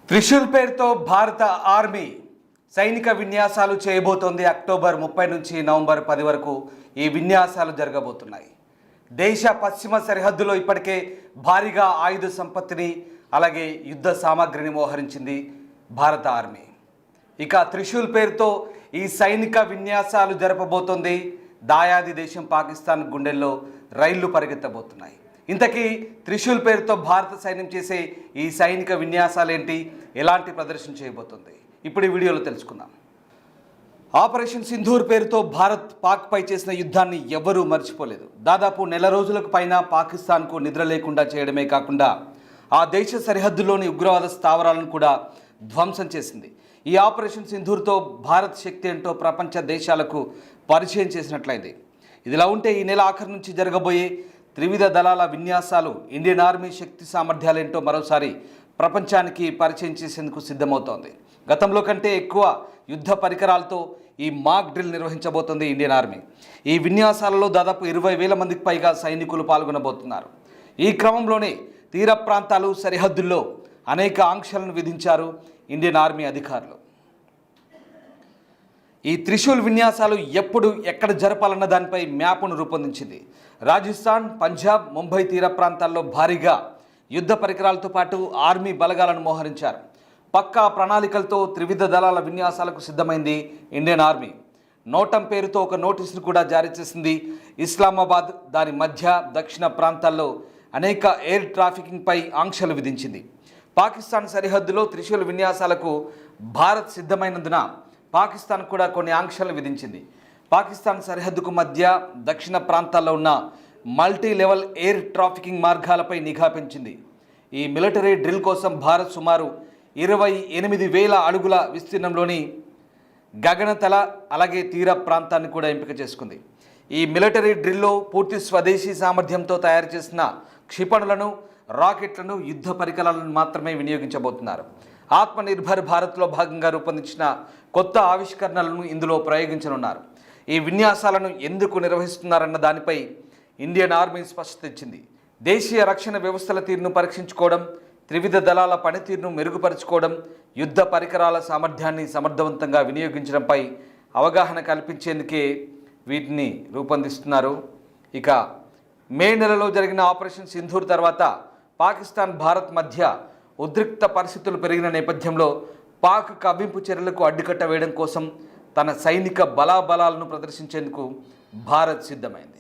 త్రిశూల్ పేరుతో భారత ఆర్మీ సైనిక విన్యాసాలు చేయబోతోంది. అక్టోబర్ 30 నుంచి నవంబర్ 10 వరకు ఈ విన్యాసాలు జరగబోతున్నాయి. దేశ పశ్చిమ సరిహద్దులో ఇప్పటికే భారీగా ఆయుధ సంపత్తిని అలాగే యుద్ధ సామాగ్రిని మోహరించింది భారత ఆర్మీ. ఇక త్రిశూల్ పేరుతో ఈ సైనిక విన్యాసాలు జరపబోతోంది. దాయాది దేశం పాకిస్తాన్ గుండెల్లో రైళ్లు పరిగెత్తబోతున్నాయి. ఇంతకీ త్రిశూల్ పేరుతో భారత సైన్యం చేసే ఈ సైనిక విన్యాసాలేంటి, ఎలాంటి ప్రదర్శన చేయబోతుంది, ఇప్పుడు ఈ వీడియోలో తెలుసుకుందాం. ఆపరేషన్ సింధూర్ పేరుతో భారత్ పాక్పై చేసిన యుద్ధాన్ని ఎవ్వరూ మర్చిపోలేదు. దాదాపు నెల రోజులకు పైన పాకిస్తాన్కు నిద్ర లేకుండా చేయడమే కాకుండా ఆ దేశ సరిహద్దులోని ఉగ్రవాద స్థావరాలను కూడా ధ్వంసం చేసింది. ఈ ఆపరేషన్ సింధూర్తో భారత్ శక్తి ఏంటో ప్రపంచ దేశాలకు పరిచయం చేసినట్లయింది. ఇదిలా ఉంటే ఈ నెల ఆఖరి నుంచి జరగబోయే త్రివిధ దళాల విన్యాసాలు ఇండియన్ ఆర్మీ శక్తి సామర్థ్యాలేంటో మరోసారి ప్రపంచానికి పరిచయం చేసేందుకు సిద్ధమవుతోంది. గతంలో కంటే ఎక్కువ యుద్ధ పరికరాలతో ఈ మాక్ డ్రిల్ నిర్వహించబోతోంది ఇండియన్ ఆర్మీ. ఈ విన్యాసాలలో దాదాపు 20,000 మందికి పైగా సైనికులు పాల్గొనబోతున్నారు. ఈ క్రమంలోనే తీర ప్రాంతాలు, సరిహద్దుల్లో అనేక ఆంక్షలను విధించారు ఇండియన్ ఆర్మీ అధికారులు. ఈ త్రిశూల్ విన్యాసాలు ఎప్పుడు ఎక్కడ జరపాలన్న దానిపై మ్యాప్ను రూపొందించింది. రాజస్థాన్, పంజాబ్, ముంబై తీర ప్రాంతాల్లో భారీగా యుద్ధ పరికరాలతో పాటు ఆర్మీ బలగాలను మోహరించారు. పక్కా ప్రణాళికలతో త్రివిధ దళాల విన్యాసాలకు సిద్ధమైంది ఇండియన్ ఆర్మీ. నోటం పేరుతో ఒక నోటీసును కూడా జారీ చేసింది. ఇస్లామాబాద్, దాని మధ్య దక్షిణ ప్రాంతాల్లో అనేక ఎయిర్ ట్రాఫికింగ్పై ఆంక్షలు విధించింది. పాకిస్తాన్ సరిహద్దులో త్రిశూల్ విన్యాసాలకు భారత్ సిద్ధమైనందున పాకిస్తాన్ కూడా కొన్ని ఆంక్షలు విధించింది. పాకిస్తాన్ సరిహద్దుకు మధ్య దక్షిణ ప్రాంతాల్లో ఉన్న మల్టీ లెవెల్ ఎయిర్ ట్రాఫికింగ్ మార్గాలపై నిఘా పెంచింది. ఈ మిలిటరీ డ్రిల్ కోసం భారత్ సుమారు 28,000 అడుగుల విస్తీర్ణంలోని గగనతల అలాగే తీర ప్రాంతాన్ని కూడా ఎంపిక చేసుకుంది. ఈ మిలిటరీ డ్రిల్లో పూర్తి స్వదేశీ సామర్థ్యంతో తయారు చేసిన క్షిపణులను, రాకెట్లను, యుద్ధ పరికరాలను మాత్రమే వినియోగించబోతున్నారు. ఆత్మనిర్భర్ భారత్లో భాగంగా రూపొందించిన కొత్త ఆవిష్కరణలను ఇందులో ప్రయోగించనున్నారు. ఈ విన్యాసాలను ఎందుకు నిర్వహిస్తున్నారన్న దానిపై ఇండియన్ ఆర్మీ స్పష్టత ఇచ్చింది. దేశీయ రక్షణ వ్యవస్థల తీరును పరీక్షించుకోవడం, త్రివిధ దళాల పనితీరును మెరుగుపరుచుకోవడం, యుద్ధ పరికరాల సామర్థ్యాన్ని సమర్థవంతంగా వినియోగించడంపై అవగాహన కల్పించేందుకే వీటిని రూపొందిస్తున్నారు. ఇక మే నెలలో జరిగిన ఆపరేషన్ సింధూర్ తర్వాత పాకిస్తాన్, భారత్ మధ్య ఉద్రిక్త పరిస్థితులు పెరిగిన నేపథ్యంలో పాక్ కవ్వింపు చర్యలకు అడ్డుకట్ట వేయడం కోసం తన సైనిక బలాబలాలను ప్రదర్శించేందుకు భారత్ సిద్ధమైంది.